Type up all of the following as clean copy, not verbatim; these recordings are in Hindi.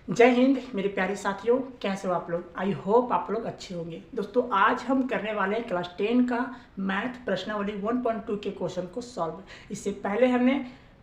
जय हिंद मेरे प्यारे साथियों, कैसे हो आप लोग। आई होप आप लोग अच्छे होंगे। दोस्तों आज हम करने वाले हैं क्लास 10 का मैथ प्रश्नावली 1.2 के क्वेश्चन को सॉल्व। इससे पहले हमने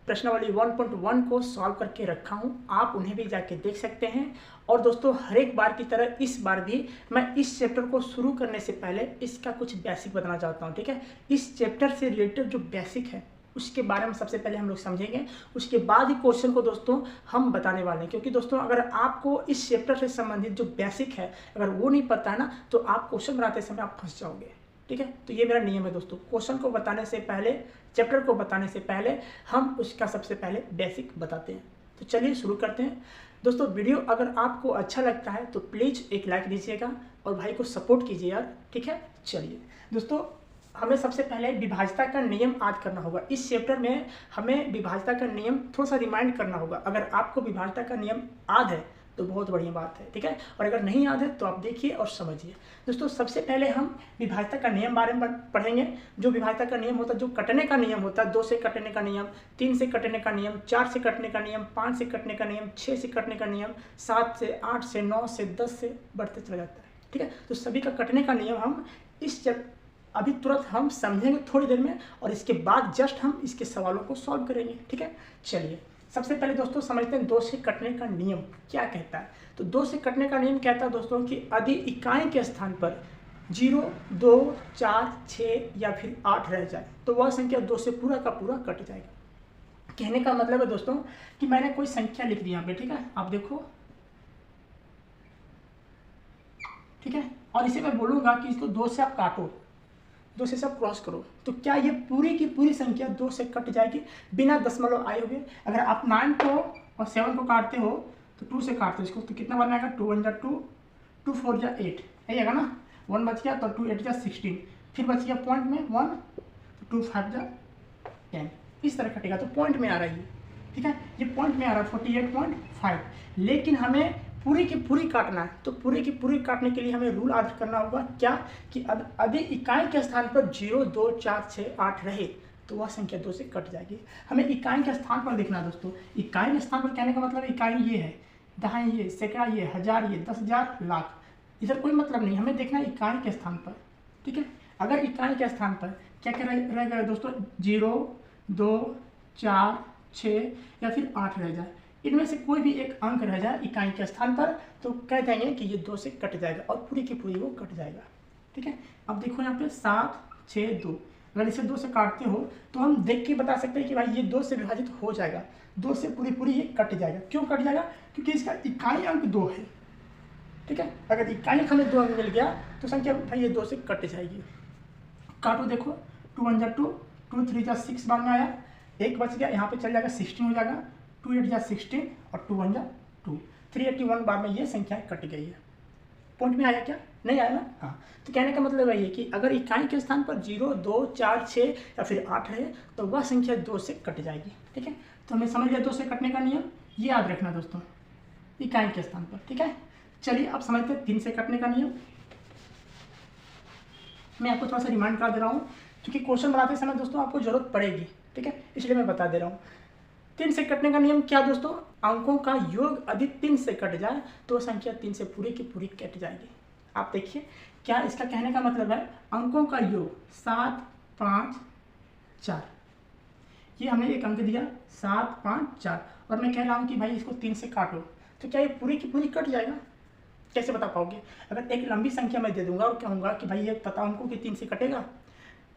प्रश्नावली 1.1 को सॉल्व करके रखा हूं, आप उन्हें भी जाके देख सकते हैं। और दोस्तों हर एक बार की तरह इस बार भी मैं इस चैप्टर को शुरू करने से पहले इसका कुछ बेसिक बताना चाहता हूँ। ठीक है, इस चैप्टर से रिलेटेड जो बेसिक है उसके बारे में सबसे पहले हम लोग समझेंगे, उसके बाद ही क्वेश्चन को दोस्तों हम बताने वाले हैं। क्योंकि दोस्तों अगर आपको इस चैप्टर से संबंधित जो बेसिक है अगर वो नहीं पता है ना, तो आप क्वेश्चन बनाते समय आप फंस जाओगे। ठीक है, तो ये मेरा नियम है दोस्तों, क्वेश्चन को बताने से पहले, चैप्टर को बताने से पहले हम उसका सबसे पहले बेसिक बताते हैं। तो चलिए शुरू करते हैं। दोस्तों वीडियो अगर आपको अच्छा लगता है तो प्लीज़ एक लाइक दीजिएगा और भाई को सपोर्ट कीजिए यार। ठीक है, चलिए दोस्तों हमें सबसे पहले विभाज्यता का नियम याद करना होगा। इस चैप्टर में हमें विभाज्यता का नियम थोड़ा सा रिमाइंड करना होगा। अगर आपको विभाज्यता का नियम याद है तो बहुत बढ़िया बात है। ठीक है, और अगर नहीं याद है तो आप देखिए और समझिए। दोस्तों सबसे पहले हम विभाज्यता का नियम बारे में पढ़ेंगे। जो विभाज्यता का नियम होता है, जो कटने का नियम होता है, 2 से कटने का नियम, 3 से कटने का नियम, 4 से कटने का नियम, 5 से कटने का नियम, 6 से कटने का नियम, 7 से, 8 से, 9 से, 10 से बढ़ते चला जाता है। ठीक है, तो सभी का कटने का नियम हम इस अभी तुरंत हम समझेंगे थोड़ी देर में, और इसके बाद जस्ट हम इसके सवालों को सॉल्व करेंगे। ठीक है, चलिए सबसे पहले दोस्तों समझते हैं 2 से कटने का नियम क्या कहता है। तो 2 से कटने का नियम कहता है दोस्तों कि यदि इकाई के स्थान पर 0, 2, 4, 6 या फिर 8 रह जाए तो वह संख्या 2 से पूरा का पूरा कट जाएगा। कहने का मतलब है दोस्तों कि मैंने कोई संख्या लिख दी यहाँ पे। ठीक है, आप देखो, ठीक है, और इसे मैं बोलूँगा कि इसको 2 से आप काटो, 2 से सब क्रॉस करो, तो क्या ये पूरी की पूरी संख्या 2 से कट जाएगी बिना दशमलव आए हुए। अगर आप 9 को और 7 को काटते हो तो 2 से काटते हो इसको, तो कितना बन आएगा, 2 1 जा 2, 2 4 जा 8, यही आएगा ना। 1 बच गया तो 2 8 जा 16, फिर बच गया पॉइंट में 1, तो 2 5 जा 10, इस तरह कटेगा। तो पॉइंट में आ रहा है ये। ठीक है, ये पॉइंट में आ रहा है 48.5। लेकिन हमें पूरी की पूरी काटना है, तो पूरी की पूरी काटने के लिए हमें रूल याद करना होगा क्या, कि यदि इकाई के स्थान पर 0, 2, 4, 6, 8 रहे तो वह संख्या 2 से कट जाएगी। हमें इकाई के स्थान पर देखना है दोस्तों। इकाई के स्थान पर कहने का मतलब इकाई ये है, दहाई ये, सैकड़ा ये, हजार ये, 10,000, लाख, इधर कोई मतलब नहीं, हमें देखना है इकाई के स्थान पर। ठीक है, अगर इकाई के स्थान पर क्या क्या रहेगा दोस्तों, 0, 2, 4, 6 या फिर 8 रह जाए, इनमें से कोई भी एक अंक रह जाए इकाई के स्थान पर, तो कह देंगे कि ये 2 से कट जाएगा और पूरी की पूरी वो कट जाएगा। ठीक है, अब देखो यहाँ पे 7, 6, 2, अगर इसे 2 से काटते हो तो हम देख के बता सकते हैं कि भाई ये 2 से विभाजित हो जाएगा, 2 से पूरी पूरी ये कट जाएगा। क्यों कट जाएगा, क्योंकि इसका इकाई अंक 2 है। ठीक है, अगर इकाई अंक हमें 2 अंक मिल गया तो संख्या भाई ये 2 से कट जाएगी। काटो, देखो 2 1 जा 2, 2 3 जा 6 बाद में आया, एक बच गया, यहाँ पे चल जाएगा 16 हो जाएगा, 2 8 जा 16 और 2 1 जा 2, 381 बार में ये संख्या कट गई है। पॉइंट में आया क्या, नहीं आया ना। हाँ, तो कहने का मतलब है ये कि अगर इकाई के स्थान पर 0, 2, 4, 6 या फिर 8 रहे तो वह संख्या 2 से कट जाएगी। ठीक है, तो हमें समझ लिया 2 से कटने का नियम, ये याद रखना दोस्तों, इकाई के स्थान पर। ठीक है, चलिए अब समझते हैं 3 से कटने का नियम। मैं आपको थोड़ा सा रिमाइंड करा दे रहा हूँ क्योंकि क्वेश्चन बनाते समय दोस्तों आपको जरूरत पड़ेगी। ठीक है, इसलिए मैं बता दे रहा हूँ। 3 से कटने का नियम क्या दोस्तों, अंकों का योग यदि 3 से कट जाए तो संख्या 3 से पूरी की पूरी कट जाएगी। आप देखिए क्या इसका कहने का मतलब है, अंकों का योग 7, 5, 4, ये हमने एक अंक दिया 7, 5, 4, और मैं कह रहा हूँ कि भाई इसको 3 से काटो, तो क्या ये पूरी की पूरी कट जाएगा। कैसे बता पाओगे, अगर एक लंबी संख्या मैं दे दूंगा और कहूँगा कि भाई ये पता हमको कि 3 से कटेगा,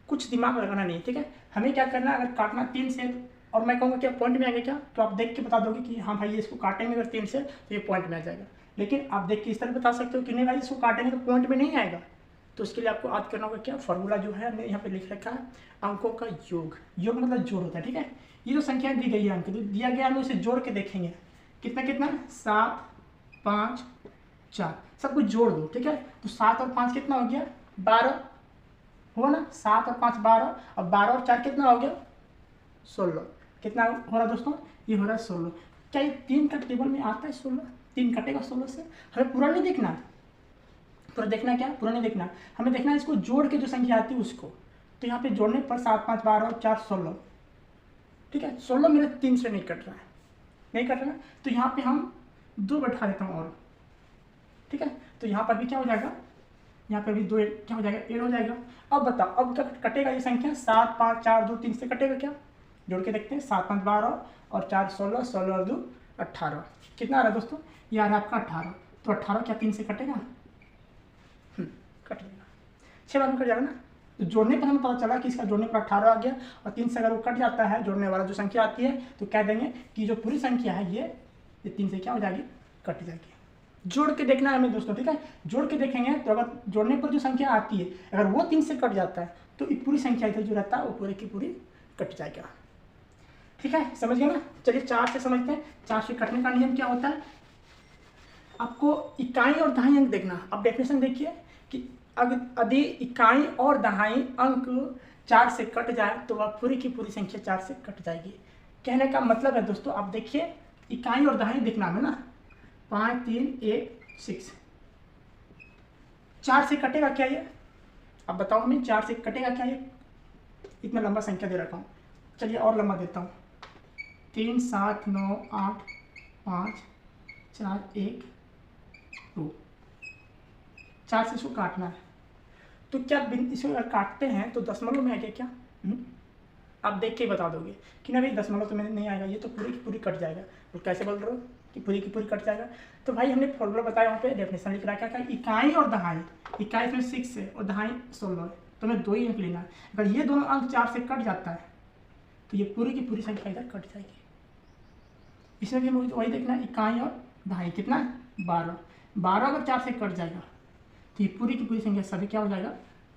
कुछ दिमाग लगाना नहीं। ठीक है, हमें क्या करना है, अगर काटना 3 से और मैं कहूँगा क्या पॉइंट में आ गया क्या, तो आप देख के बता दोगे कि हाँ भाई ये इसको काटेंगे अगर 3 से तो ये पॉइंट में आ जाएगा। लेकिन आप देख के इस तरह बता सकते हो कि नहीं भाई इसको काटेंगे तो पॉइंट में नहीं आएगा। तो उसके लिए आपको याद करना होगा क्या, फॉर्मूला जो है हमने यहाँ पे लिख रखा है, अंकों का योग, योग मतलब जोड़ होता है। ठीक है, ये जो संख्या दी गई है अंक दिया गया, हमें उसे जोड़ के देखेंगे कितना कितना, 7, 5, 4, सब कुछ जोड़ दो। ठीक है, तो 7 और 5 कितना हो गया, 12 हुआ ना, 7 और 5 12, और 12 और 4 कितना हो गया, 16। कितना हो रहा दोस्तों, ये हो रहा है 16। क्या ये 3 का टेबल में आता है 16, 3 कटेगा 16 से। हमें पूरा नहीं देखना, पूरा देखना क्या, पूरा नहीं देखना, हमें देखना है इसको जोड़ के जो संख्या आती है उसको। तो यहाँ पे जोड़ने पर 7 5 12 और 4 16। ठीक है, 16 मेरे 3 से नहीं कट रहा है, नहीं कट रहा है, तो यहाँ पे हम 2 बैठा देता हूँ और, ठीक है। तो यहाँ पर भी क्या हो जाएगा, यहाँ पर भी 2 क्या हो जाएगा, 8 हो जाएगा। अब बताओ अब क्या कटेगा ये संख्या, 7 5 4 2 3 से कटेगा क्या, जोड़ के देखते हैं। 7 5 12 और 4 16, 16 और 2 18, कितना आ रहा है दोस्तों, ये आ रहा है आपका 18। तो 18 क्या 3 से कटेगा, कट जाएगा, 6 बार में कट जाएगा ना। तो जोड़ने पर हमें पता चला कि इसका जोड़ने पर 18 आ गया, और 3 से अगर वो कट जाता है जोड़ने वाला जो संख्या आती है, तो कह देंगे कि जो पूरी संख्या है ये 3 से क्या हो जाएगी, कट जाएगी। जोड़ के देखना है हमें दोस्तों, ठीक है। जोड़ के देखेंगे तो अगर जोड़ने पर जो संख्या आती है अगर वो 3 से कट जाता है तो ये पूरी संख्या इधर जो रहता है वो पूरी की पूरी कट जाएगा, ठीक है, समझ गए ना। चलिए 4 से समझते हैं। 4 से कटने का नियम क्या होता है, आपको इकाई और दहाई अंक देखना। अब डेफिनेशन देखिए कि यदि इकाई और दहाई अंक 4 से कट जाए तो वह पूरी की पूरी संख्या 4 से कट जाएगी। कहने का मतलब है दोस्तों, आप देखिए इकाई और दहाई देखना है ना, 5 3 1 6, 4 से कटेगा क्या ये, अब बताओ हमें 4 से कटेगा क्या ये, इतना लंबा संख्या दे रखा हूँ। चलिए और लंबा देता हूँ, 3 7 9 8 5 4 1 2, 4 से इसको काटना है। तो क्या इसको अगर काटते हैं तो दशमलव में आएगा क्या, आप देख के ही बता दोगे कि ना भाई दशमलव तो में नहीं आएगा, ये तो पूरी की पूरी कट जाएगा। तो कैसे बोल रहे हो कि पूरी की पूरी कट जाएगा, तो भाई हमने फॉर्मूला बताया, वहाँ पे डेफिनेशन लिख रहा है क्या, इकाई और दहाई, इकाई इसमें 6 है और दहाई 16 है, तो हमें 2 ही अंक लेना है। अगर ये दोनों अंक 4 से कट जाता है तो ये पूरी की पूरी संख्या इधर कट जाएगी। इसमें भी मुझे वही देखना है, इकाई और दहाई कितना है 12, 12 अगर 4 से कट जाएगा तो ये पूरी की पूरी संख्या सभी क्या हो जाएगा,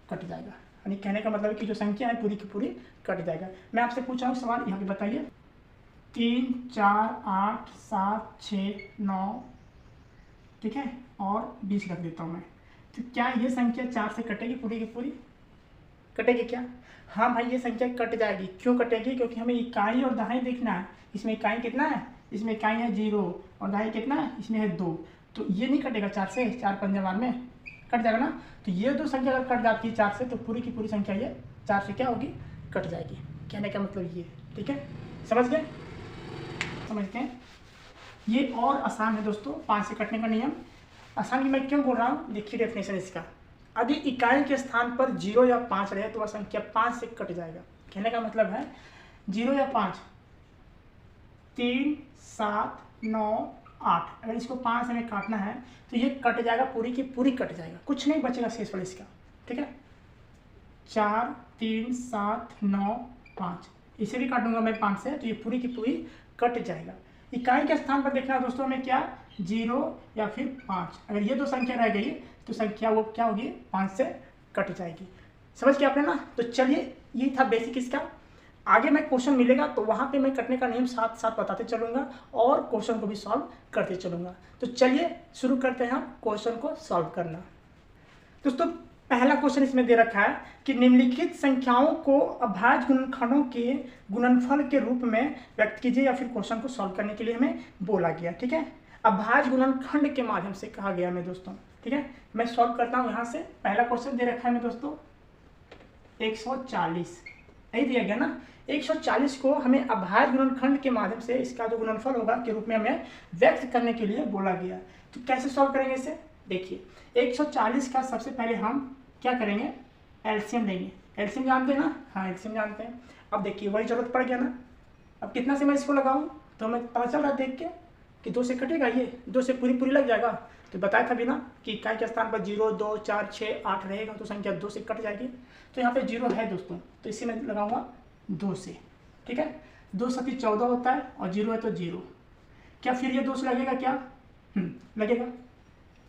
कट जाएगा। यानी कहने का मतलब है कि जो संख्या है पूरी की पूरी कट जाएगा। मैं आपसे पूछ रहा हूँ सवाल, यहाँ पे बताइए, 3 4 8 7 6 9, ठीक है, और 20 रख देता हूँ मैं। तो क्या ये संख्या 4 से कटेगी, पूरी की पूरी कटेगी क्या, हाँ भाई ये संख्या कट जाएगी। क्यों कटेगी, क्योंकि हमें इकाई और दहाई देखना है। इसमें इकाई कितना है, इसमें इकाई है 0 और दहाई कितना है, इसमें है 2, तो ये नहीं कटेगा 4 से, 4 पंजे बार में कट जाएगा ना। तो ये दो संख्या अगर कट जाती है 4 से तो पूरी की पूरी संख्या ये 4 से क्या होगी, कट जाएगी। कहने का मतलब ये, ठीक है, समझ गए, समझते हैं। ये और आसान है दोस्तों, 5 से कटने का नियम। आसान मैं क्यों बोल रहा हूँ, देखिए डेफिनेशन इसका, यदि इकाई के स्थान पर 0 या 5 रहे तो वह संख्या 5 से कट जाएगा। कहने का मतलब है 0 या 5, 3 7 9 8, अगर इसको 5 से हमें काटना है तो ये कट जाएगा, पूरी की पूरी कट जाएगा, कुछ नहीं बचेगा शेष वाले इसका, ठीक है। 4 3 7 9 5, इसे भी काटूंगा मैं 5 से तो ये पूरी की पूरी कट जाएगा। इकाई के स्थान पर देखना है दोस्तों हमें क्या, 0 या फिर 5, अगर ये दो संख्या रह गई तो संख्या वो क्या होगी, 5 से कट जाएगी। समझ गया आपने ना। तो चलिए ये था बेसिक इसका। आगे मैं क्वेश्चन मिलेगा तो वहाँ पे मैं कटने का नियम साथ साथ बताते चलूँगा और क्वेश्चन को भी सॉल्व करते चलूँगा। तो चलिए शुरू करते हैं हम क्वेश्चन को सॉल्व करना। दोस्तों पहला क्वेश्चन इसमें दे रखा है कि निम्नलिखित संख्याओं को अभाज्य गुणनखंडों के गुणनफल के रूप में व्यक्त कीजिए, या फिर क्वेश्चन को सॉल्व करने के लिए हमें बोला गया, ठीक है। अभाज्य गुणनखंड के माध्यम से कहा गया हमें दोस्तों, ठीक है। मैं सॉल्व करता हूँ यहाँ से। पहला क्वेश्चन दे रखा है हमें दोस्तों 140, यही दिया गया ना। 140 को हमें अभाज्य गुणनखंड के माध्यम से इसका जो गुणनफल होगा के रूप में हमें व्यक्त करने के लिए बोला गया। तो कैसे सॉल्व करेंगे इसे, देखिए 140 का सबसे पहले हम क्या करेंगे, एलसीएम लेंगे। एलसीएम जानते हैं ना, हाँ एलसीएम जानते हैं। अब देखिए वही जरूरत पड़ गया ना, अब कितना से मैं इसको लगाऊं, तो हमें पता चल रहा है देख के कि 2 से कटेगा, ये 2 से पूरी पूरी लग जाएगा। तो बताया था भी ना कि इकाई के स्थान पर 0 2 4 6 8 रहेगा तो संख्या 2 से कट जाएगी। तो यहाँ पे 0 है दोस्तों, तो इसे मैं लगाऊंगा 2 से, ठीक है। 2 7 14 होता है और 0 है तो 0। क्या फिर ये 2 से लगेगा क्या, लगेगा,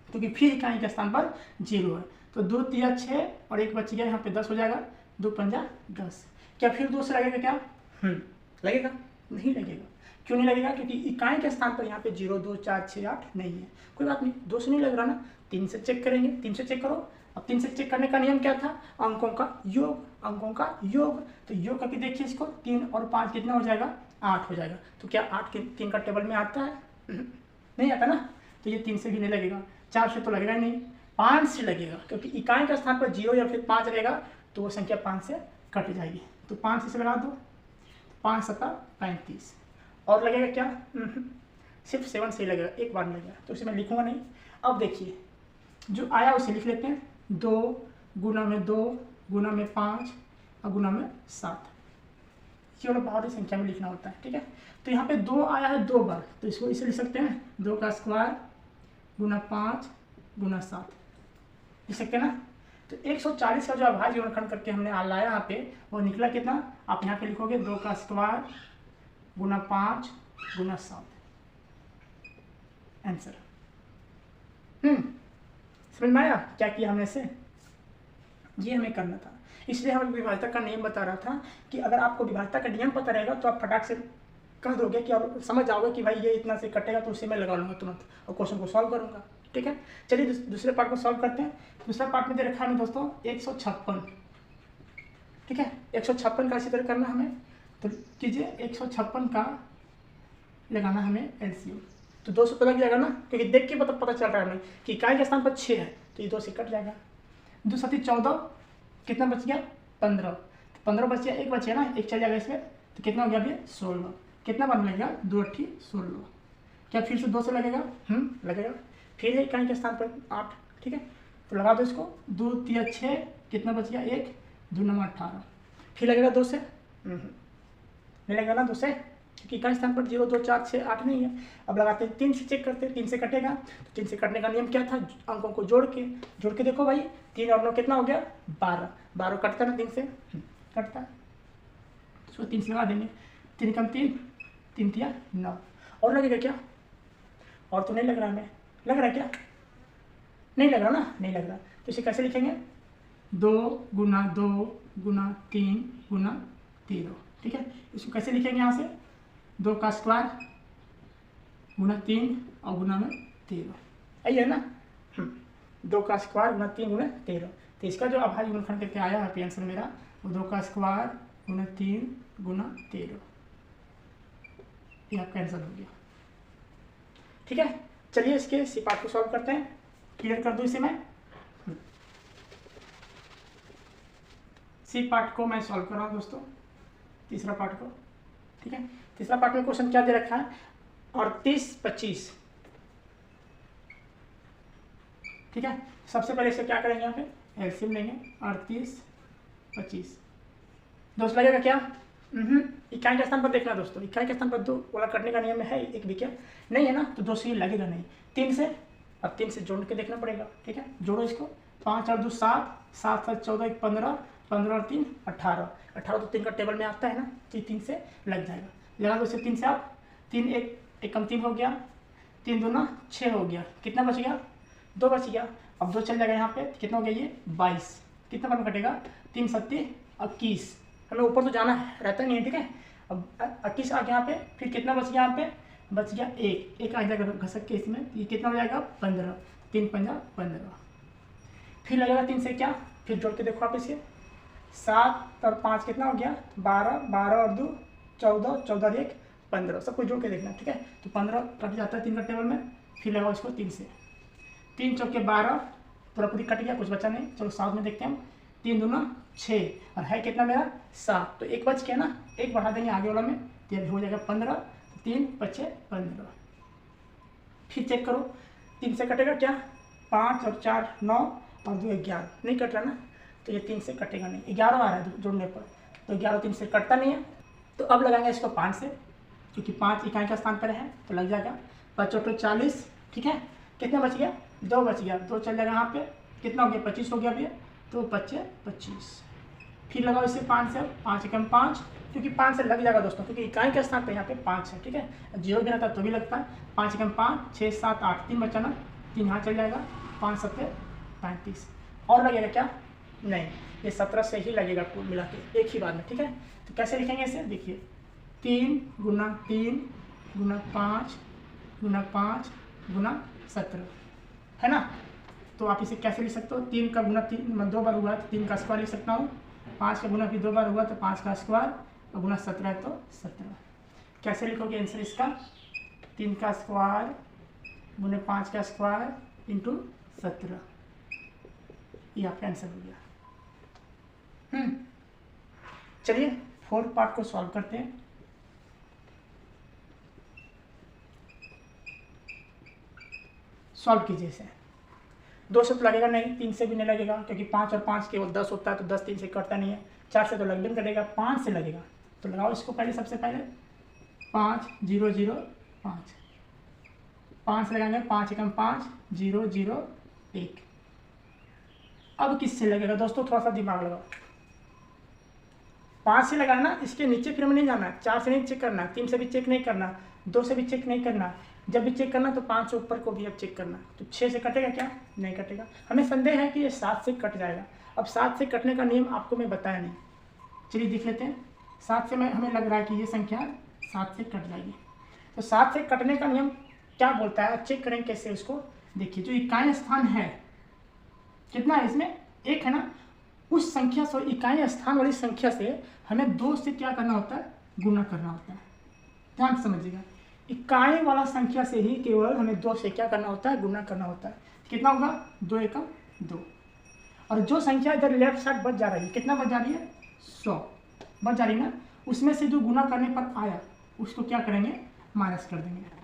क्योंकि फिर इकाई के स्थान पर 0 है। तो 2 3 6 और 1 बच गया, यहाँ पे 10 हो जाएगा, 2 पंजा 10। क्या फिर 2 से लगेगा क्या, लगेगा, नहीं लगेगा। क्यों नहीं लगेगा, क्योंकि इकाई के स्थान पर यहाँ पे 0 2 4 6 8 नहीं है। कोई बात नहीं, 2 से नहीं लग रहा ना, 3 से चेक करेंगे। 3 से चेक करो। अब 3 से चेक करने का नियम क्या था, अंकों का योग, अंकों का योग। तो योग करके देखिए इसको, 3 और 5 कितना हो जाएगा, 8 हो जाएगा। तो क्या 8 के 3 का टेबल में आता है, नहीं आता ना, तो ये 3 से भी नहीं लगेगा। 4 से तो लगेगा ही नहीं, 5 से लगेगा, क्योंकि इकाई के स्थान पर 0 या फिर 5 रहेगा तो वो संख्या 5 से कट जाएगी। तो 5 से लगा दो, 5 7 35 और लगेगा क्या, सिर्फ 7 सही लगेगा, एक बार लगेगा, तो उसे मैं लिखूंगा नहीं। अब देखिए जो आया उसे लिख लेते हैं, 2 गुना में 2 गुना में 5 और गुना में 7। ये वाला भारी संख्या में लिखना होता है, ठीक है। तो यहाँ पे 2 आया है 2 बार, तो इसको इसे लिख सकते हैं 2 का स्क्वायर गुना 5 गुना 7, लिख सकते हैं ना। तो 140 का जो अभाज्य गुणनखंड करके हमने लाया यहाँ पे, वो निकला कितना, आप यहाँ पे लिखोगे 2 का स्क्वायर गुना 5 गुना 7, आंसर। समझ में आया क्या किया हमने से, ये हमें करना था। इसलिए हमें विभाज्यता का नियम बता रहा था कि अगर आपको विभाज्यता का नियम पता रहेगा तो आप फटाक से कह दोगे कि और समझ जाओगे कि भाई ये इतना से कटेगा, तो उसे मैं लगा लूँगा तुरंत और क्वेश्चन को सॉल्व करूँगा, ठीक है। चलिए दूसरे पार्ट को सॉल्व करते हैं। दूसरा पार्ट में दे रखा है दोस्तों 156, ठीक है। 156 का इसी तरह करना हमें, तो कीजिए 156 का लगाना हमें एलसीएम, तो 200 तो लग जाएगा ना, क्योंकि देख के पता चल रहा है हमें कि इकाई के स्थान पर 6 है, तो ये 2 से कट जाएगा। 2 7 14, कितना बच गया 15, तो 15 बच गया, एक बचे ना, एक चल जाएगा इसमें, तो कितना हो गया अभी 16, कितना बार लगेगा 2 8 16, क्या फिर से 2 से लगेगा, लगेगा। फिर है इकाई के स्थान पर 8, ठीक है, तो लगा दो इसको, 2 3 6, कितना बच गया 1, 2 9 18, फिर लगेगा 2 से, नहीं लगेगा ना 2 से, क्योंकि इकाई स्थान पर 0 2 4 6 8 नहीं है। अब लगाते हैं 3 से, चेक करते हैं 3 से कटेगा, तो 3 से कटने का नियम क्या था, अंकों को जोड़ के देखो भाई, 3 और 9 कितना हो गया 12, 12 कटता ना 3 से, कटता, तो 3 से लगा देंगे, 3 कम 3, 3 तिया 9, और लगेगा क्या, और तो नहीं लग रहा हमें, लग रहा है क्या, नहीं लग रहा ना, नहीं लग रहा, तो इसे कैसे लिखेंगे 2 गुना 2 गुना 3 गुना 13, ठीक है। इसको कैसे लिखेंगे यहाँ से, 2 का स्क्वायर गुना 3 और गुना में 13, यही है ना, 2 का स्क्वायर गुना 3 गुना 13, तो इसका जो अभाज्य गुणनखंड करके आया है आंसर मेरा, वो 2 का स्क्वायर गुना 3 गुना 13, ये आपका आंसर हो गया, ठीक है। चलिए इसके सी पार्ट को सॉल्व करते हैं, क्लियर कर दूँ इसे मैं, सी पार्ट को मैं सॉल्व कर रहा हूँ दोस्तों, तीसरा पार्ट को, ठीक है। तीसरा पार्ट में क्वेश्चन क्या दे रखा है, 38 25, ठीक है। सबसे पहले इसे क्या करेंगे, यहाँ पे एलसीएम लेंगे, 38 25, दोस्त लगेगा क्या, इकाई के स्थान पर देखना दोस्तों, इकाई के स्थान पर 2 वाला करने का नियम है, एक भी क्या नहीं है ना, तो 2 से ही लगेगा नहीं, 3 से, अब 3 से जोड़ के देखना पड़ेगा, ठीक है। जोड़ो इसको, 5 और 2 7, 7 7 14 1 15, 15 और 3 18, 18 तो 3 का टेबल में आता है ना, तो 3 से लग जाएगा, लगा दो इसे 3 से, आप 3 एक कम 3 हो गया, 3 2 6 हो गया, कितना बच गया 2 बच गया, अब 2 चल जाएगा यहाँ पे, कितना हो गया ये 22, कितना बार में कटेगा 3 7 21, हमें ऊपर तो जाना रहता नहीं है, ठीक है। अब 21 आ गया यहाँ पे, फिर कितना बच गया यहाँ पे, बच गया एक आ जाएगा घसक के इसमें, ये कितना हो जाएगा 15, 3 5 15, फिर लगेगा 3 से क्या, फिर जोड़ के देखो आप इसे, 7 और 5 कितना हो गया 12, 12 और 2 14, 14 और 1 15, सब कुछ जोड़ के देखना, ठीक है। तो 15 कट जाता है 3 का टेबल में, फिर लगाओ इसको 3 से, 3 चौके 12, पूरा पूरी कट गया, कुछ बचा नहीं, चलो 7 में देखते हैं हम, 3 दूना 6 और है कितना मेरा 7, तो 1 बच गया ना, 1 बढ़ा देंगे आगे वाला में, तो ये हो जाएगा 15, 3 बचे 15, फिर चेक करो 3 से कटेगा क्या, 5 और 4 9 और 2 11, नहीं कट रहा ना, तो ये 3 से कटेगा नहीं, 11 आ रहा है जोड़ने पर, तो 11 3 से कटता नहीं है, तो अब लगाएंगे इसको 5 से, क्योंकि 5 इकाई का स्थान पर है, तो लग जाएगा 5 और 40, ठीक है। कितना बच गया 2 बच गया, 2 चल जाएगा यहाँ पे, कितना हो गया 25 हो गया भैया, तो 25, फिर लगाओ इसे 5 से, 5 एकम 5, क्योंकि 5 से लग जाएगा दोस्तों, क्योंकि इकाई के स्थान पे यहाँ पे 5 है, ठीक है, 0 भी रहता है तो भी लगता है, 5 एकम 5 6 7 8, 3 बचा ना, 3 यहाँ चल जाएगा, 5 7 35, और लगेगा क्या नहीं, ये 17 से ही लगेगा कुल मिला के एक ही बार में, ठीक है। तो कैसे लिखेंगे इसे, देखिए 3 गुना 3 गुना 5 गुना 5 गुना 17, है ना, तो आप इसे कैसे लिख सकते हो, 3 का गुना 3 2 बार हुआ तो 3 का स्क्वायर लिख सकता हूँ, 5 का गुना फिर 2 बार हुआ तो 5 का स्क्वायर और गुना 17 है तो 17, कैसे लिखोगे आंसर इसका, 3 का स्क्वायर गुना 5 का स्क्वायर इंटू 17, ये आपका आंसर हो गया। चलिए 4th पार्ट को सॉल्व करते हैं। सॉल्व कीजिए इसे। 2 से तो लगेगा नहीं, 3 से भी नहीं लगेगा, क्योंकि 5 और 5 केवल 10 होता है, तो 10 3 से कटता नहीं है। 4 से तो लगभग नहीं कटेगा, 5 से लगेगा। तो लगाओ इसको पहले, सबसे पहले 5 0 0 5, 5 से लगाएंगे, 5 एकम 5 0 0 1। अब किससे लगेगा दोस्तों, थोड़ा सा दिमाग लगाओ। 5 से लगाना, इसके नीचे फिर हमें नहीं जाना, 4 से नहीं चेक करना, 3 से भी चेक नहीं करना, 2 से भी चेक नहीं करना। जब भी चेक करना तो 5 से ऊपर को भी अब चेक करना। तो 6 से कटेगा क्या, नहीं कटेगा। हमें संदेह है कि ये 7 से कट जाएगा। अब 7 से कटने का नियम आपको मैं बताया नहीं, चलिए देख लेते हैं। 7 से हमें लग रहा है कि ये संख्या 7 से कट जाएगी। तो 7 से कटने का नियम क्या बोलता है, चेक करें कैसे उसको। देखिए, जो इकाई स्थान है कितना है इसमें, 1 है ना। उस संख्या से, इकाई स्थान वाली संख्या से हमें 2 से क्या करना होता है, गुना करना होता है। ध्यान से समझिएगा, इकाई वाला संख्या से ही केवल हमें 2 से क्या करना होता है, गुना करना होता है। कितना होगा, 2 एकम 2। और जो संख्या इधर लेफ्ट साइड बच जा रही है, कितना बच जा रही है, 100 बच जा रही है ना, उसमें से जो गुना करने पर आया उसको क्या करेंगे, माइनस कर देंगे।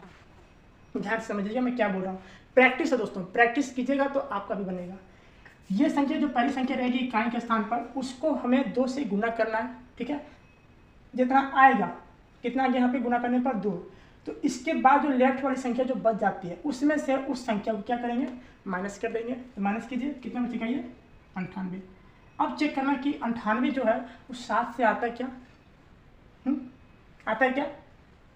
ध्यान से समझिएगा मैं क्या बोल रहा हूँ। प्रैक्टिस है दोस्तों, प्रैक्टिस कीजिएगा तो आपका भी बनेगा। ये संख्या जो पहली संख्या रहेगी इकाई के स्थान पर, उसको हमें 2 से गुना करना है, ठीक है। जितना आएगा, कितना आगे यहाँ पे गुना करने पर 2। तो इसके बाद जो लेफ्ट वाली संख्या जो बच जाती है, उसमें से उस संख्या को क्या करेंगे, माइनस कर देंगे। तो माइनस कीजिए, कितना बचेगा, ये 98। अब चेक करना कि 98 जो है वो 7 से आता है क्या, आता है क्या,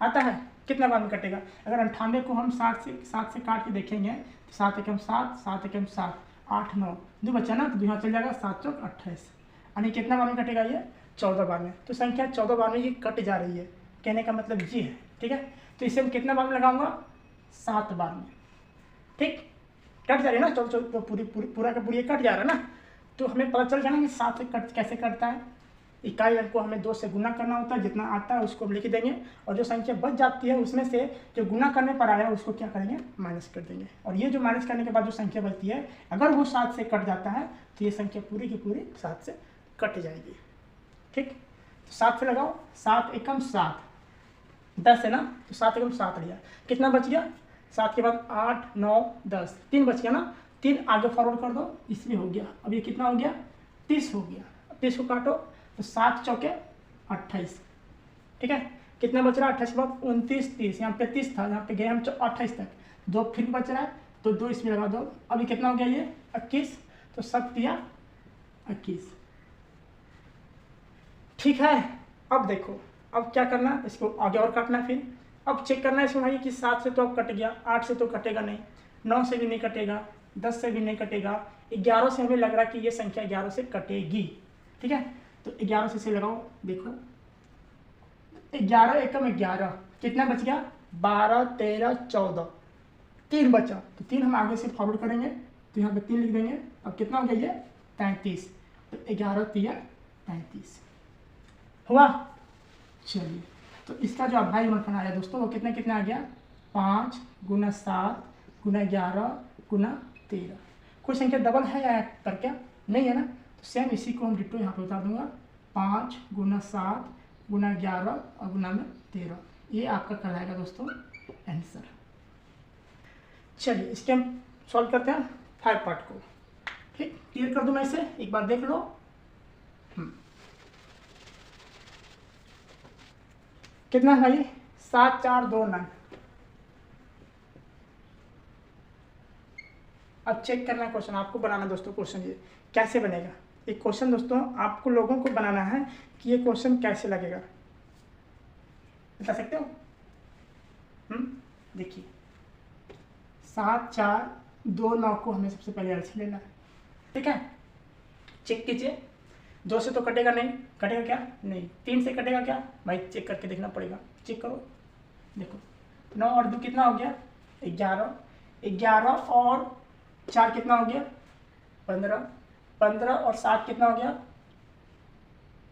आता है। कितना बाद में कटेगा, अगर 98 को हम 7 से काट के देखेंगे तो 7 एकम 7, 7 एकम 7, 8 9, 2 बचा ना, तो यहाँ चल जाएगा 7 चौक 28, यानी कितना बार में कटेगा, ये 14 बार में। तो संख्या 14 बार में ये कट जा रही है, कहने का मतलब ये है, ठीक है। तो इसे मैं कितना बार में लगाऊंगा, 7 बार में, ठीक। कट जा रही है ना, तो पूरा का पूरी ये कट जा रहा है ना। तो हमें पता चल जाना कि 7 से कट कैसे कटता है। इकाई अंक को हमें 2 से गुना करना होता है, जितना आता है उसको हम लिख देंगे, और जो संख्या बच जाती है उसमें से जो गुना करने पर आया उसको क्या करेंगे, माइनस कर देंगे। और ये जो माइनस करने के बाद जो संख्या बचती है, अगर वो 7 से कट जाता है तो ये संख्या पूरी की पूरी 7 से कट जाएगी, ठीक। तो 7 से लगाओ, 7 एकम 7, 10 है ना, तो 7 एकम 7 लिया, कितना बच गया, 7 के बाद 8 9 10, 3 बच गया ना, 3 आगे फॉरवर्ड कर दो, इसमें हो गया। अब ये कितना हो गया, 30 हो गया। 30 को काटो तो 7 चौके 28, ठीक है। कितना बच रहा है, 28 के बाद 29 30, यहाँ पे 30 था, यहाँ पे गए हम 28 तक, 2 फिर बच रहा है, तो 2 इसमें लगा दो। अभी कितना हो गया, ये 21, तो 7 दिया 21, ठीक है। अब देखो, अब क्या करना, इसको आगे और काटना। फिर अब चेक करना है इसमें भाई कि 7 से तो अब कट गया, 8 से तो कटेगा नहीं, 9 से भी नहीं कटेगा, 10 से भी नहीं कटेगा, 11 से हमें लग रहा है कि ये संख्या 11 से कटेगी, ठीक है। तो 11 से लगाओ, देखो 11 एकम 11, कितना बच गया, 12 13 14, 3 बचा, तो 3 हम आगे से फॉरवर्ड करेंगे, तो यहाँ पे 3 लिख देंगे। अब कितना हो गया, ये 33, तो 11 3 35 हुआ। चलिए, तो इसका जो अभाज्य गुणनफल आया दोस्तों, वो कितना कितना आ गया, 5 × 7 × 11 × 13। कोई संख्या डबल है या पर क्या, नहीं है ना। तो सेम इसी को हम डिट्टो यहाँ पे बता दूंगा, 5 × 7 × 11 और गुना में 13। ये आपका कहलाएगा दोस्तों आंसर। चलिए, इसके हम सॉल्व करते हैं 5 पार्ट को, ठीक। क्लियर कर दूं मैं इसे, एक बार देख लो। कितना है भाई, 7 4 2 9। अब चेक करना है क्वेश्चन, आपको बनाना दोस्तों क्वेश्चन। ये कैसे बनेगा, एक क्वेश्चन दोस्तों आपको लोगों को बनाना है कि ये क्वेश्चन कैसे लगेगा, बता सकते हो। देखिए, 7 4 2 9 को हमें सबसे पहले एलसीएम लेना है, ठीक है। चेक कीजिए, 2 से तो कटेगा नहीं, कटेगा क्या, नहीं। 3 से कटेगा क्या भाई, चेक करके देखना पड़ेगा, चेक करो। देखो 9 और 2 कितना हो गया, 11, 11 और 4 कितना हो गया, 15, 15 और 7 कितना हो गया,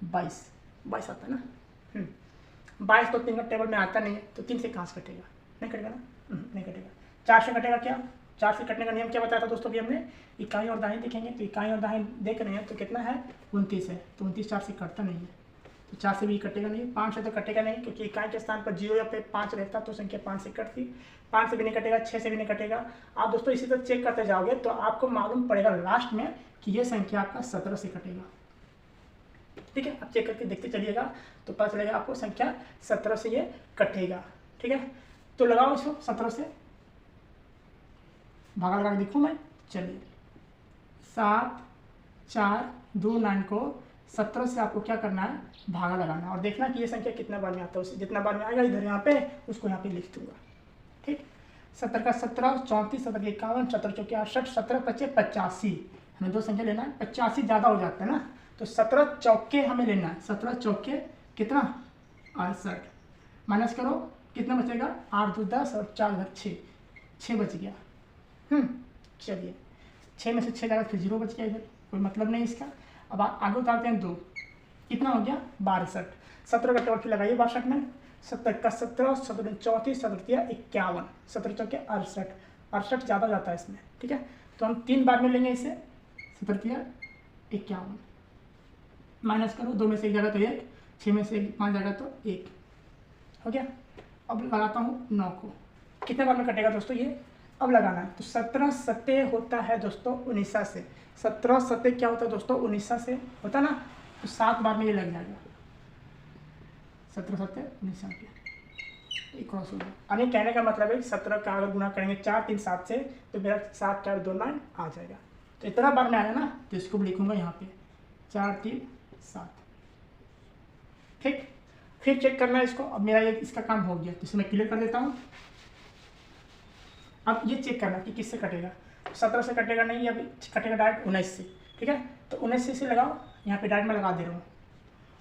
22, 22 आता है ना। 22 तो 3 का टेबल में आता नहीं है, तो 3 से कहाँ से कटेगा, नहीं कटेगा ना, नहीं कटेगा। 4 से कटेगा क्या, 4 से कटने का नियम क्या बताया था दोस्तों, भी हमने इकाई और दाएं देखेंगे, तो इकाई और दाएं देख रहे हैं, तो कितना है 29 है, तो 29 4 से कटता नहीं है, तो 4 से भी कटेगा नहीं। 5 से तो कटेगा नहीं, क्योंकि इकाई के स्थान पर 0 या फिर 5 रहता तो संख्या 5 से कटती। 5 से भी नहीं कटेगा, 6 से भी नहीं कटेगा। आप दोस्तों इसी तरह चेक करते जाओगे तो आपको मालूम पड़ेगा लास्ट में कि ये संख्या आपका 17 से कटेगा। ठीक है, आप चेक करके देखते चलिएगा तो पता चलेगा आपको संख्या 17 से ये कटेगा। ठीक है, तो लगाओ इसको 17 से भागा लगा के दिखूँ मैं। चलिए 7 4 2 9 को 17 से आपको क्या करना है, भागा लगाना है और देखना कि ये संख्या कितना बार में आता है। उसे जितना बार में आएगा इधर यहाँ पे उसको यहाँ पे लिख दूंगा। ठीक, 17 का 17 34, 17 के 51, 17 चौके 68, 17 पचे 85। हमें दो संख्या लेना है, 85 ज़्यादा हो जाता है ना, तो 17 चौके हमें लेना है। 17 चौके कितना 68, माइनस करो कितना बचेगा 8 2 10 और 4 घर 6 बच गया। चलिए 6 में से 6 जाएगा फिर 0 बच गया, इधर कोई मतलब नहीं इसका। अब आगे उतारते हैं 2, कितना हो गया 62। 17 का टेबल फिर लगाइए 62 में, 70 का 17, 17 34, 17 51, 17 चौके 68, 68 ज़्यादा जाता है इसमें। ठीक है, तो हम 3 बार में लेंगे इसे, 17 51, माइनस करो 2 में से 1 जाएगा तो 1, 6 में से 5 जाएगा तो 1 हो गया। अब लगाता हूँ 9 को, कितने बार में कटेगा दोस्तों ये, अब लगाना है। तो 17 सत्ते होता है दोस्तों 19 से, 17 सत्ते क्या होता है दोस्तों 19 से होता ना, तो 7 बार में ये लग जाएगा। 17 सत्ते 19 के एक क्रॉस हो गया। यानी कहने का मतलब है 17 का अगर गुना करेंगे 4 3 7 से तो मेरा 7 4 2 9 आ जाएगा। तो इतना बार में आया ना, तो इसको भी लिखूंगा यहाँ पे 4 3 7। ठीक, फिर चेक करना है इसको। अब मेरा ये इसका काम हो गया, तो इसे मैं क्लियर कर देता हूँ। अब ये चेक करना कि किससे कटेगा, 17 से कटेगा नहीं, अभी कटेगा डायरेक्ट 19 से। ठीक है, तो 19 से लगाओ, यहाँ पे डायरेक्ट में लगा दे रहा हूँ।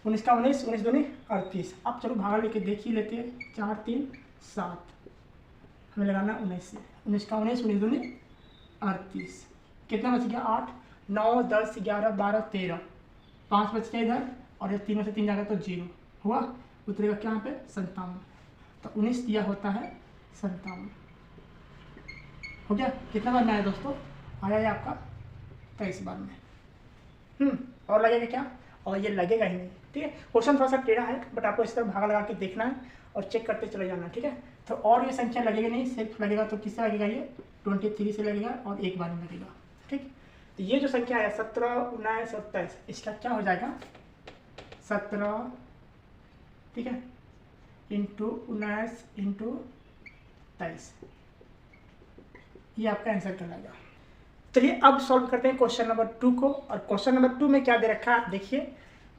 19 का 19, 19 दूनी 38। अब चलो भागा लेके देख ही लेते हैं, 4 3 7 हमें लगाना है 19 से। 19 का 19, 19 दूनी 38, कितना बच गया 8 9 10 11 12 13, 5 बच गया इधर और ये 3 में से 3 जाएगा तो 0 हुआ, उतरेगा क्या यहाँ पे 57। तो 19 दिया होता है 57 हो गया। कितना बार में आया दोस्तों, आया है आपका 23 बार में। और लगेगा क्या, और ये लगेगा ही नहीं। ठीक है, क्वेश्चन थोड़ा सा टेढ़ा है बट आपको इस तरह भागा लगा के देखना है और चेक करते चले जाना। ठीक है, तो और ये संख्या लगेगा नहीं, सिर्फ लगेगा तो किससे लगेगा, ये 23 से लगेगा और एक बार में लगेगा। ठीक, तो ये जो संख्या है 17 19 27, इसका क्या हो जाएगा 17, ठीक है, इंटू 19 इंटू 23, ये आपका आंसर कहलाएगा। चलिए अब सॉल्व करते हैं क्वेश्चन नंबर 2 को। और क्वेश्चन नंबर 2 में क्या दे रखा है आप देखिए,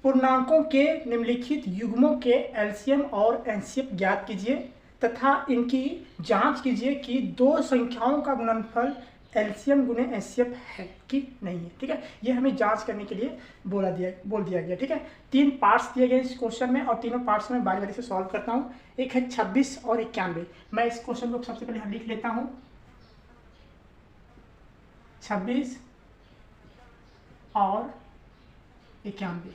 पूर्णांकों के निम्नलिखित युग्मों के एलसीएम और एनसीएफ ज्ञात कीजिए तथा इनकी जांच कीजिए कि दो संख्याओं का गुणनफल एलसीएम गुणे एनसीएफ है कि नहीं है। ठीक है, ये हमें जांच करने के लिए बोल दिया गया। ठीक है, 3 पार्ट्स दिए गए इस क्वेश्चन में और तीनों पार्ट्स में बारी बारी से सॉल्व करता हूँ। एक है 26 और 91। मैं इस क्वेश्चन को सबसे पहले लिख लेता हूँ, 26 और 91,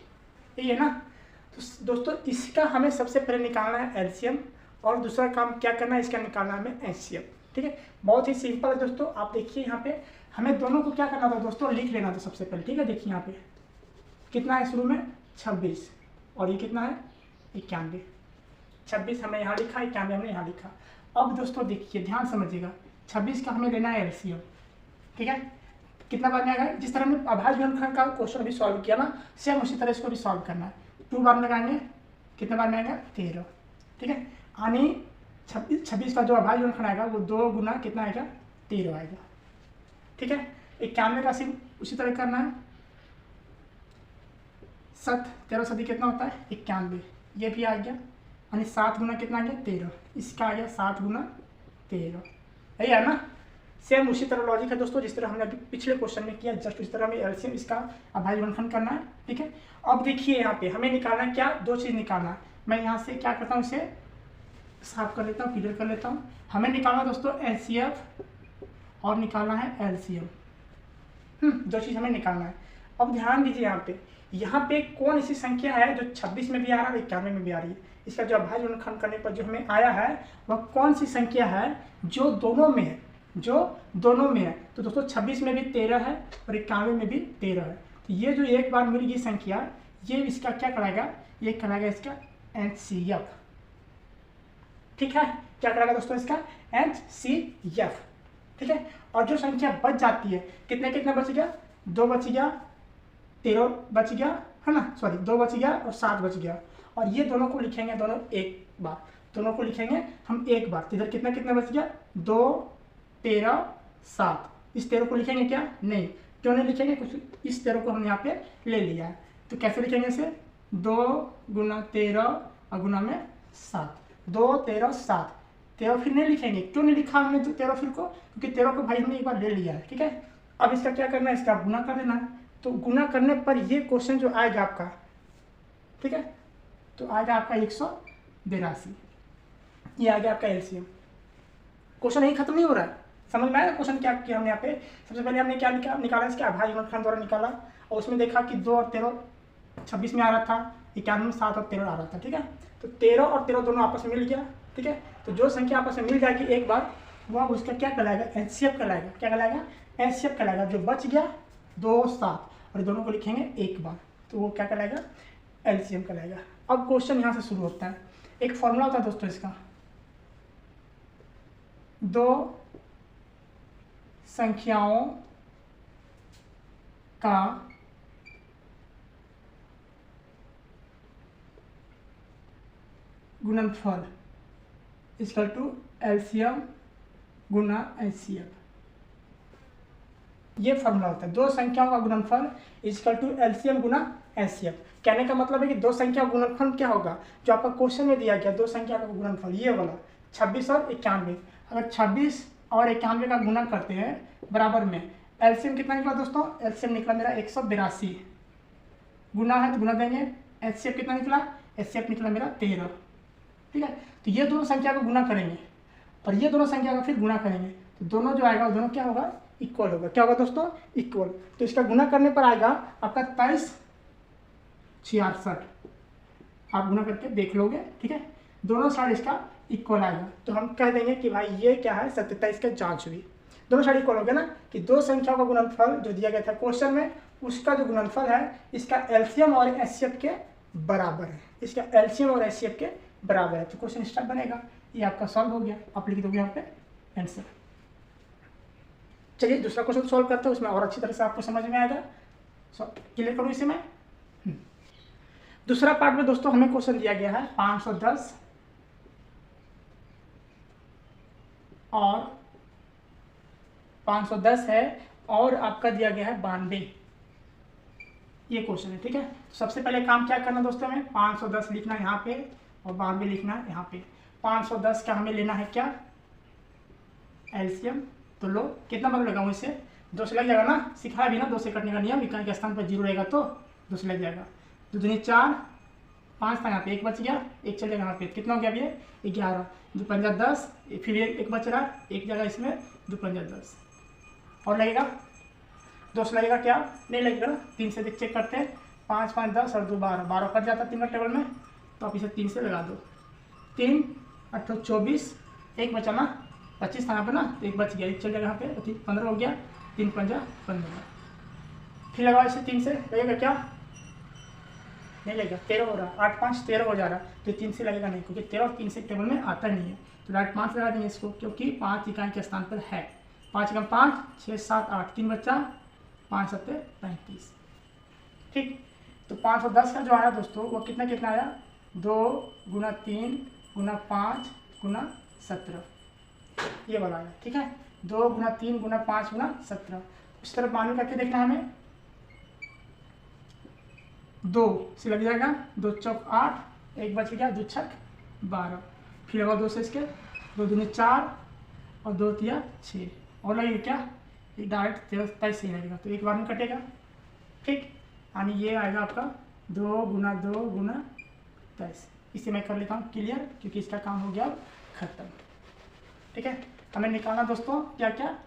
यही है ना। तो दोस्तों इसका हमें सबसे पहले निकालना है एलसीएम और दूसरा काम क्या करना है, इसका निकालना है हमें एनसीएफ। ठीक है, बहुत ही सिंपल है दोस्तों। आप देखिए यहाँ पे हमें दोनों को क्या करना था दोस्तों, लिख लेना था सबसे पहले। ठीक है, देखिए यहाँ पे कितना है शुरू में 26 और ये कितना है 91। 26 हमने यहाँ लिखा, 91 हमने यहाँ लिखा। अब दोस्तों देखिए ध्यान समझिएगा, 26 का हमें लेना है एलसीएम। ठीक है, कितना बार में आएगा, जिस तरह हमने अभाज्य गुणनखंड का क्वेश्चन अभी सॉल्व किया ना, सेम उसी तरह इसको भी सॉल्व करना है। 2 बार में लगाएंगे, कितने बार में आएगा 13। ठीक है, यानी 26 का जो अभाज्य गुणनखंड आएगा वो 2 गुना कितना आएगा 13 आएगा। ठीक है, 91 का सिर्फ उसी तरह करना है, 13 सदी कितना होता है 91, ये भी आ गया, यानी 7 गुना कितना आ गया 13, इसका आ गया 7 गुना 13, यही है ना। सेम उसी तरह लॉजिक है दोस्तों, जिस तरह हमने अभी पिछले क्वेश्चन में किया, जस्ट उस तरह हमें एलसीएम इसका अभाज्य गुणनखंड करना है। ठीक है, अब देखिए यहाँ पे हमें निकालना है क्या, 2 चीज़ निकालना है। मैं यहाँ से क्या करता हूँ, इसे साफ कर लेता हूँ, क्लियर कर लेता हूँ। हमें निकालना दोस्तों एनसीएफ और निकालना है एलसीएम। 2 चीज़ हमें निकालना है। अब ध्यान दीजिए यहाँ पे कौन ऐसी संख्या है जो 26 में भी आ रहा है और 91 में भी आ रही है। इसका जो अभाज्य गुणनखंड करने पर जो हमें आया है वह कौन सी संख्या है जो दोनों में है, तो दोस्तों 26 में भी 13 है और 91 में भी 13 है। तो ये जो एक बार मिल गई संख्या, ये इसका क्या कराएगा, ये कराएगा इसका एनसीएफ। ठीक है, क्या कहलाएगा दोस्तों इसका, HCF। ठीक है, और जो संख्या बच जाती है, कितने कितने बच गया, 2 बच गया, 13 बच गया, है ना, सॉरी 2 बच गया और 7 बच गया, और ये दोनों को लिखेंगे दोनों एक बार, दोनों को लिखेंगे हम एक बार। तो इधर कितना कितना बच गया, 2 13 7, इस 13 को लिखेंगे क्या, नहीं, क्यों नहीं लिखेंगे, कुछ इस 13 को हमने यहाँ पे ले लिया है, तो कैसे लिखेंगे इसे, 2 गुना 13 और गुना में 7, 2 13 7, 13 फिर नहीं लिखेंगे, क्यों नहीं लिखा हमने 13 फिर को, क्योंकि 13 को भाई हमने एक बार ले लिया है। ठीक है, अब इसका क्या करना है, इसका गुना कर देना है। तो गुना करने पर ये क्वेश्चन जो आएगा आपका, ठीक है, तो आएगा आपका 182, ये आ गया आपका एलसीएम। क्वेश्चन यही खत्म नहीं हो रहा है, समझ में आया क्वेश्चन क्या किया हमने यहाँ पे। सबसे पहले हमने क्या निकाला इसका आधा यूनिट खान द्वारा निकाला, और उसमें देखा कि 2 और 13 26 में आ रहा था, 91 में 7 और 13 आ रहा था। ठीक है, तो 13 और 13 दोनों आपस में मिल गया। ठीक है, तो जो संख्या आपस में मिल जाएगी एक बार, वो अब उसका क्या कहलाएगा, एचसीएफ कहलाएगा। क्या कहलाएगा, एचसीएफ कहलाएगा। जो बच गया 2 7 और दोनों को लिखेंगे एक बार, तो वो क्या कहलाएगा, एलसीएम कहलाएगा। अब क्वेश्चन यहाँ से शुरू होता है। एक फॉर्मूला होता है दोस्तों इसका, 2 संख्याओं का गुणनफल इक्वल टू एलसीएम गुना एचसीएफ। ये फॉर्मूला होता है, 2 संख्याओं का गुणनफल इक्वल टू एलसीएम गुना एचसीएफ। कहने का मतलब है कि 2 संख्या गुणनफल क्या होगा, जो आपका क्वेश्चन में दिया गया 2 संख्या का गुणनफल ये वाला 26 और 91। अगर 26 और 91 का गुना करते हैं बराबर में, एलसीएम कितना निकला दोस्तों, एलसीएम निकला मेरा 182, गुना है तो गुना देंगे, एचसीएफ कितना निकला, एचसीएफ निकला मेरा 13। ठीक है, तो ये दोनों संख्या को गुना करेंगे और ये दोनों संख्या का फिर गुना करेंगे, तो दोनों जो आएगा वो दोनों क्या होगा, इक्वल होगा। क्या होगा दोस्तों, इक्वल। तो इसका गुना करने पर आएगा आपका 23 66, आप गुना करके देख लोगे। ठीक है, दोनों साइड इसका इक्वल आएगा, तो हम कह देंगे कि भाई ये क्या है, 27 का जांच हुई। दोनों साइड इक्वल हो गया ना, कि 2 संख्याओं का गुणनफल जो दिया गया था क्वेश्चन में, उसका जो गुणनफल है इसका एलसीएम और एचसीएफ के बराबर है, इसका एलसीएम और एचसीएफ के बराबर है। तो क्वेश्चन स्टार्ट बनेगा, ये आपका सॉल्व हो गया, आप लिख दोगे यहाँ पे आंसर। चलिए दूसरा क्वेश्चन सॉल्व करते हैं, उसमें और अच्छी तरह से आपको समझ में आएगा। क्लियर करूँ इसे मैं। दूसरा पार्ट में दोस्तों हमें क्वेश्चन दिया गया है 510 और 510 है और आपका दिया गया है 92, ये क्वेश्चन है। ठीक है, सबसे पहले काम क्या करना दोस्तों, हमें 510 लिखना है यहाँ पे और 92 लिखना है यहाँ पे। 510 का हमें लेना है क्या, एलसीएम। तो लो कितना बार लगाऊँ इसे, 2 से लग जाएगा ना, सिखाया भी ना 2 से कटने का नियम, इकाई के स्थान पर 0 रहेगा तो 2 से लग जाएगा। 2 दूनी 4, 5 था यहाँ पे, 1 बच गया, 1 चल जाएगा यहाँ पे, कितना हो गया अभी 11, 2 पंजा 10, फिर 1 बच रहा, 1 जगह इसमें 2 पंजा 10 और लगेगा 2 से लगेगा क्या, नहीं लगेगा ना, 3 से चेक करते हैं, 5 5 10 और 2 12, 12 कट जाता है 3 का टेबल में, तो आप इसे 3 से लगा दो, 3 8 24, 1 बचा ना, 25 था यहाँ पे ना, तो 1 बच गया, 1 चल जाएगा यहाँ पे, 15 हो गया, 3 पंजा 15, फिर लगाओ इसे 3 से, लगेगा क्या, नहीं लगेगा, 13 हो रहा है, 8 5 13 हो जा रहा है, तो 3 से लगेगा नहीं, क्योंकि 13 और 3 से टेबल में आता नहीं है, तो डायरेक्ट 5 लगा देंगे इसको, क्योंकि 5 इकाई के स्थान पर है। 5 एकम 5, 6 7 8, 3 बच्चा, 5 7 35। ठीक, तो 510 का जो आया दोस्तों वो कितना कितना आया, 2 गुना 3 गुना 5 गुना 17, ये वाला आया। ठीक है, 2 गुना 3 गुना 5 गुना 17। उस तरफ मालूम करके देखना हमें, 2 से लग जाएगा, 2 चौक 8, 1 बच गया, 2 छक 12, फिर लगाओ 2 से इसके, 2 दूनी 4 और 2 तिया 6 और लगेगा क्या, ये डायरेक्ट 23 से ही लगेगा, तो एक बार में कटेगा। ठीक, यानी ये आएगा आपका 2 गुना 2 गुना 23। इसे मैं कर लेता हूँ क्लियर, क्योंकि इसका काम हो गया खत्म। ठीक है, हमें निकालना दोस्तों क्या क्या,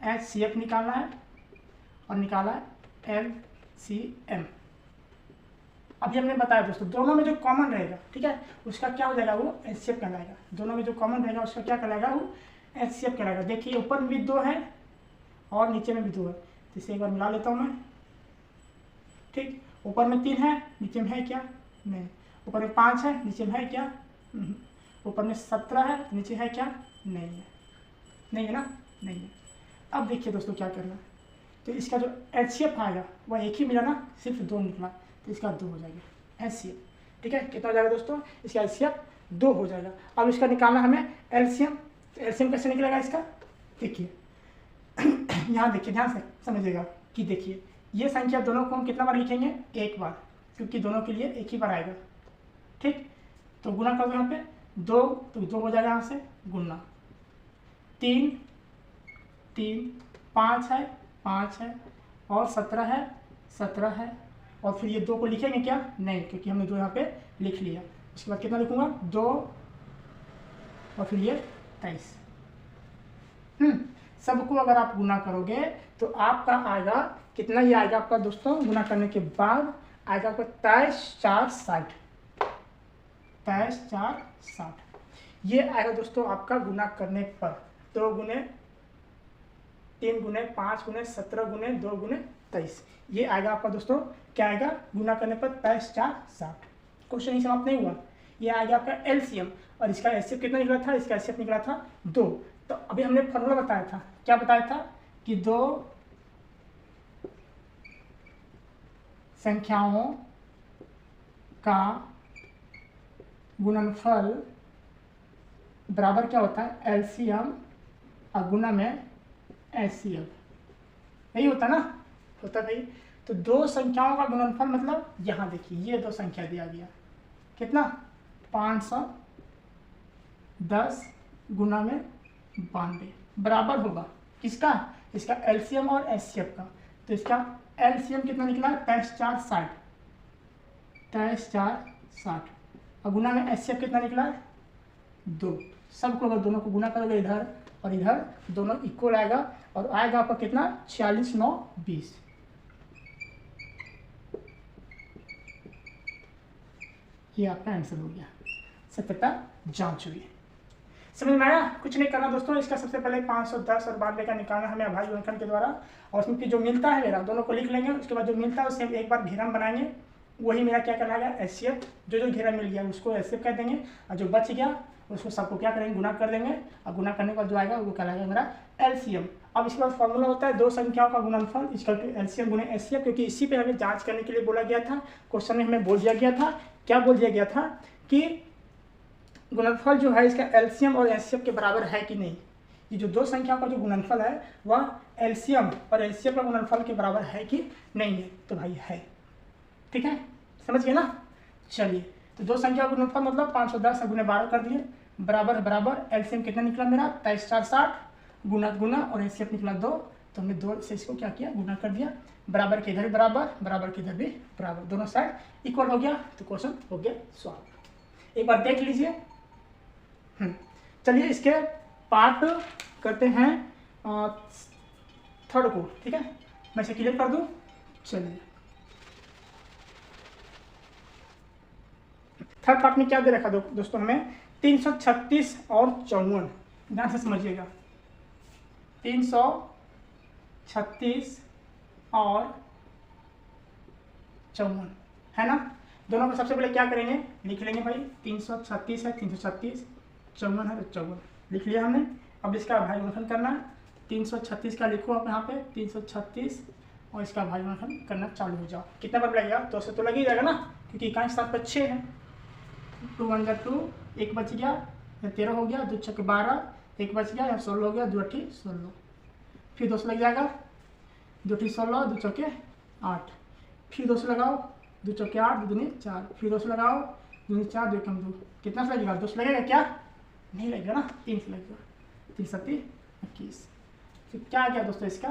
एचसीएफ निकालना है और निकाला है एलसीएम। अभी हमने बताया दोस्तों दोनों में जो कॉमन रहेगा, ठीक है, उसका क्या हो जाएगा, वो एचसीएफ कहलाएगा। दोनों में जो कॉमन रहेगा उसका क्या कहलाएगा, वो एचसीएफ कहलाएगा। देखिए ऊपर में भी 2 है और नीचे में भी 2 है, तो इसे एक बार मिला लेता हूँ मैं। ठीक, ऊपर में 3 है, नीचे में है क्या, नहीं, ऊपर में 5 है, नीचे में है क्या, ऊपर में 17 है, नीचे है क्या, नहीं है, नहीं है ना, नहीं है। अब देखिए दोस्तों क्या करना, तो इसका जो HCF आएगा वह एक ही मिला ना, सिर्फ 2 निकला, तो इसका 2 हो जाएगा HCF। ठीक है, कितना हो जाएगा दोस्तों, इसका HCF 2 हो जाएगा। अब इसका निकालना हमें LCM, तो LCM कैसे निकलेगा इसका, देखिए यहाँ देखिए ध्यान से समझिएगा कि देखिए ये संख्या दोनों को हम कितना बार लिखेंगे, एक बार, क्योंकि दोनों के लिए एक ही बार आएगा। ठीक, तो गुना कर दो यहाँ पे 2, तो 2 हो जाएगा यहाँ से, गुना 3 3 5 है 5 है, और 17 है 17 है, और फिर ये 2 को लिखेंगे क्या, नहीं, क्योंकि हमने 2 यहाँ पे लिख लिया। उसके बाद कितना लिखूंगा, 2 और फिर ये 23। सबको अगर आप गुना करोगे तो आपका आएगा कितना, ये आएगा आपका दोस्तों गुना करने के बाद आएगा आपका 23 4 60, 23 4 60 ये आएगा दोस्तों आपका गुना करने पर। 2 गुने 3 गुने 5 गुने 17 गुने 2 गुने 23, ये आएगा आपका दोस्तों क्या आएगा गुना करने पर 23 4 60। क्वेश्चन ही समाप्त नहीं हुआ, ये आएगा आपका LCM, और इसका HCF कितना निकला था, इसका HCF निकला था 2। तो अभी हमने फॉर्मूला बताया था, क्या बताया था कि 2 संख्याओं का गुणनफल बराबर क्या होता है, LCM और गुना में HCF, यही होता ना, होता भाई। तो 2 संख्याओं का गुणनफल मतलब यहाँ देखिए ये 2 संख्या दिया गया, कितना 510 गुना में 92 बराबर होगा किसका, इसका LCM और HCF का। तो इसका LCM कितना निकला है, 23 4 60, 23 4 60, और गुना में HCF कितना निकला है 2। सबको अगर दोनों को गुना करोगे इधर और इधर दोनों इक्वल आएगा, और आएगा आपका कितना 46 9 20। ये आपका आंसर हो गया, सत्यता जांच हुई। समझ में आया, कुछ नहीं करना दोस्तों, इसका सबसे पहले 510 और 92 का निकालना हमें अभाज्य गुणनखंड के द्वारा, और उसमें जो मिलता है मेरा दोनों को लिख लेंगे। उसके बाद जो मिलता है उससे एक बार घेरा बनाएंगे, वही मेरा क्या करना है HCF, जो घेरा मिल गया उसको HCF कह देंगे, और जो बच गया उसको सबको क्या करेंगे गुना कर देंगे, और गुना करने के बाद जो आएगा वो कहलाएगा मेरा LCM। अब इसके बाद फॉर्मूला होता है 2 संख्याओं का गुणनफल इक्वल टू LCM गुणे HCF, क्योंकि इसी पे हमें जांच करने के लिए बोला गया था। क्वेश्चन में हमें बोल दिया गया था, क्या बोल दिया गया था कि गुणनफल जो है इसका LCM और HCF के बराबर है कि नहीं। ये जो 2 संख्याओं का जो गुणनफल है वह LCM और HCF का गुणनफल के बराबर है कि नहीं है, तो भाई है। ठीक है, समझ गए ना। चलिए, तो 2 संख्या का गुणनफल मतलब 510 गुने 12 कर दिए, बराबर बराबर LCM कितना निकला मेरा 23 4 60, गुना गुना और HCF निकला 2, तो हमने 2 से इसको क्या किया गुना कर दिया, बराबर के इधर भी बराबर, बराबर के इधर भी बराबर, दोनों साइड इक्वल हो गया, तो क्वेश्चन हो गया सॉल्व। एक बार देख लीजिए। चलिए इसके पार्ट करते हैं थर्ड को। ठीक है, मैं इसे क्लियर कर दूं। चलिए थर्ड पार्ट में क्या दे रखा दोस्तों हमें 336 और 54, ध्यान से समझिएगा। 336 और 54 है ना, दोनों को सबसे पहले क्या करेंगे लिख लेंगे भाई। 336 है 336, 54 है तो 54 लिख लिया हमने। अब इसका भाई गुणनखंड करना है। 336 का लिखो आप यहाँ पे 336 और इसका भाई गुणनखंड करना चालू हो जाओ। कितना बार लगेगा, 2 से तो लग ही जाएगा ना, क्योंकि इकाई स्थान पर 6 है। 2 1 जा 2, 1 बच गया, 13 हो गया, 2 6 12, 1 बच गया, 16 हो गया, 2 8 16, फिर 2 से लग जाएगा, 2 8 16, 2 चौके 8, फिर 2 से लगाओ, 2 चौके 8, 2 दूनी 4, फिर 2 से लगाओ, 2 दूनी 4, 2 कम 2, कितना से लगेगा, 2 से लगेगा क्या, नहीं लगेगा ना, 3 से लगेगा, 3 7 21। फिर क्या आ गया दोस्तों इसका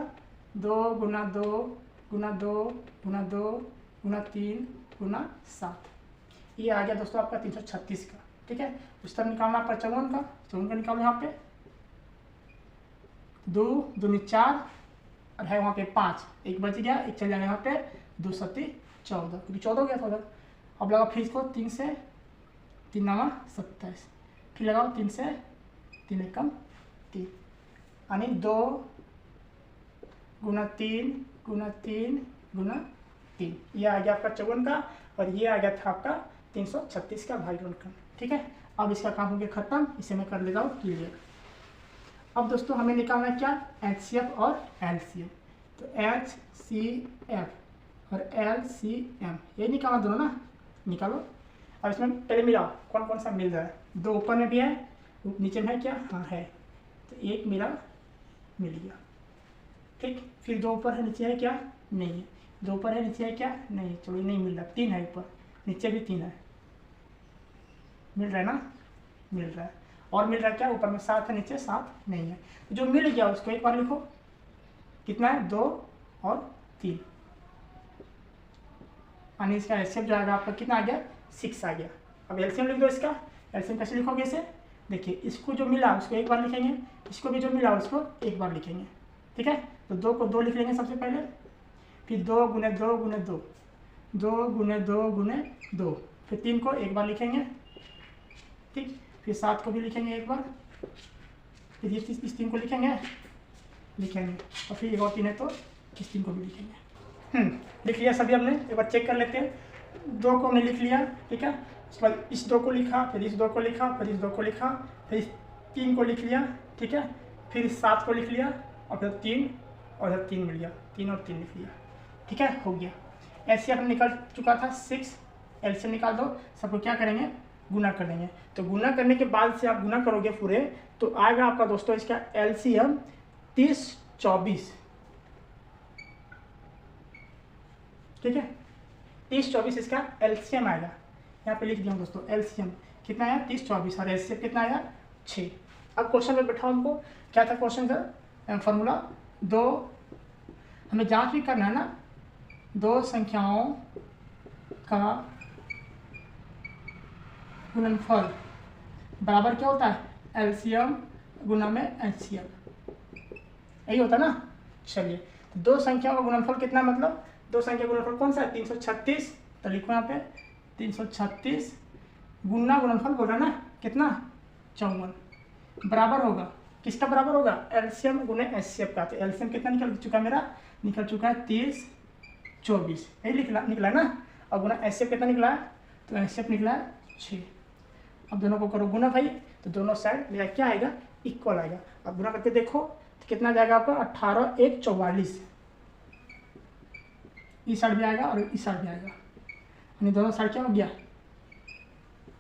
2 गुना 2 गुना 2 गुना 2 गुना 3 गुना 7, ये आ गया दोस्तों आपका 336 का। ठीक है, उस तरह निकालना आपका 54 का, 54 का निकालो यहाँ पे, 2 दूनी 4 और है वहाँ पे 5, 1 बच गया, 1 चल जाएगा यहाँ पे, 2 7 14, क्योंकि 14 हो गया था उधर। अब लगाओ फिर इसको 3 से 3 9 27, फिर लगाओ 3 से 3 1 कम 3, यानी 2 गुना 3 गुना 3 गुना 3, ये आ गया आपका 54 का, और ये आ गया था आपका 336 का भाई गुणनखंड। ठीक है, अब इसका काम हो गया खत्म, इसे मैं कर लेता हूँ क्लियर। अब दोस्तों हमें निकालना है क्या, HCF और LCM। तो HCF और LCM ये निकालना दोनों ना, निकालो। अब इसमें पहले मिलाओ कौन कौन सा मिल रहा है, 2 ऊपर में भी है, नीचे में है क्या, हाँ है, तो 1 मेरा मिल गया। ठीक, फिर 2 ऊपर है नीचे है क्या, नहीं है, 2 ऊपर है नीचे है क्या, नहीं, चलो नहीं मिल रहा, 3 है ऊपर, नीचे भी 3 है, मिल रहा है ना, मिल रहा है। और मिल रहा है क्या, ऊपर में 7 है, नीचे 7 नहीं है। जो मिल गया उसको एक बार लिखो, कितना है, 2 और 3, यानी इसका एलसीएम जो आएगा आपका कितना आ गया, 6 आ गया। अब एलसीएम लिख दो इसका, एलसीएम कैसे लिखोगे इसे, देखिए इसको जो मिला उसको एक बार लिखेंगे, इसको भी जो मिला उसको एक बार लिखेंगे, ठीक है। तो 2 को 2 लिख लेंगे सबसे पहले, फिर 2 गुने 2 गुने 2, 2 गुने 2 गुने 2, फिर 3 को एक बार लिखेंगे, ठीक, फिर 7 को भी लिखेंगे एक बार, फिर इस 3 को लिखेंगे, और फिर एक और 3 है तो इस 3 को भी लिखेंगे। लिख लिया सभी हमने, एक बार चेक कर लेते हैं। 2 को हमने लिख लिया, ठीक है, उसके बाद इस 2 को लिखा, फिर इस 2 को लिखा, फिर इस 2 को लिखा, फिर इस 3 को लिख लिया, ठीक है, फिर इस 7 को लिख लिया, और फिर 3 और इधर 3 मिल गया, 3 और 3 लिख लिया, ठीक है, हो गया। एलसीएम निकल चुका था 6, एलसीएम निकाल दो, सबको क्या करेंगे, गुना कर देंगे। तो गुना करने के बाद से आप गुना करोगे पूरे, तो आएगा आपका दोस्तों इसका एलसीएम 30 24, ठीक है, 30 24 इसका एलसीएम आएगा। यहाँ पे लिख दिया हूँ दोस्तों, एलसीएम कितना आया, 30 24, और एलसीएम कितना आया, 6। अब क्वेश्चन में बैठाओ हमको, क्या था क्वेश्चन का फॉर्मूला, 2 हमें जांच भी करना है ना, 2 संख्याओं का गुणनफल बराबर क्या होता है, एलसीएम गुना में एलसीएम, यही होता है ना। चलिए, 2 संख्याओं का गुणनफल कितना, मतलब 2 संख्या का गुणनफल कौन सा है, 336, तो लिखो यहाँ पे 336 गुना गुणनफल बोल रहा है ना, कितना, 54, बराबर होगा, किसका बराबर होगा, एलसीएम गुने एचसीएफ का। तो एलसीएम कितना निकल चुका है मेरा, निकल चुका है 30 24, यही निकला ना। और गुना एचसीएफ कितना निकला है, तो एचसीएफ निकला है 6। अब दोनों को करो गुना भाई, तो दोनों साइड मेरा क्या आएगा, इक्वल आएगा। अब गुना करके देखो तो कितना जाएगा आपका, 18 1 44, इस साइड भी आएगा और इस साइड भी आएगा, यानी दोनों साइड क्या हो गया,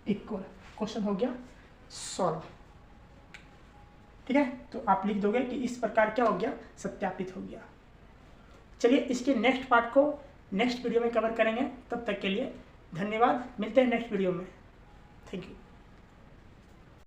इक्वल। क्वेश्चन हो गया सॉल्व, ठीक है। तो आप लिख दोगे कि इस प्रकार क्या हो गया, सत्यापित हो गया। चलिए इसके नेक्स्ट पार्ट को नेक्स्ट वीडियो में कवर करेंगे, तब तक के लिए धन्यवाद, मिलते हैं नेक्स्ट वीडियो में, थैंक यू।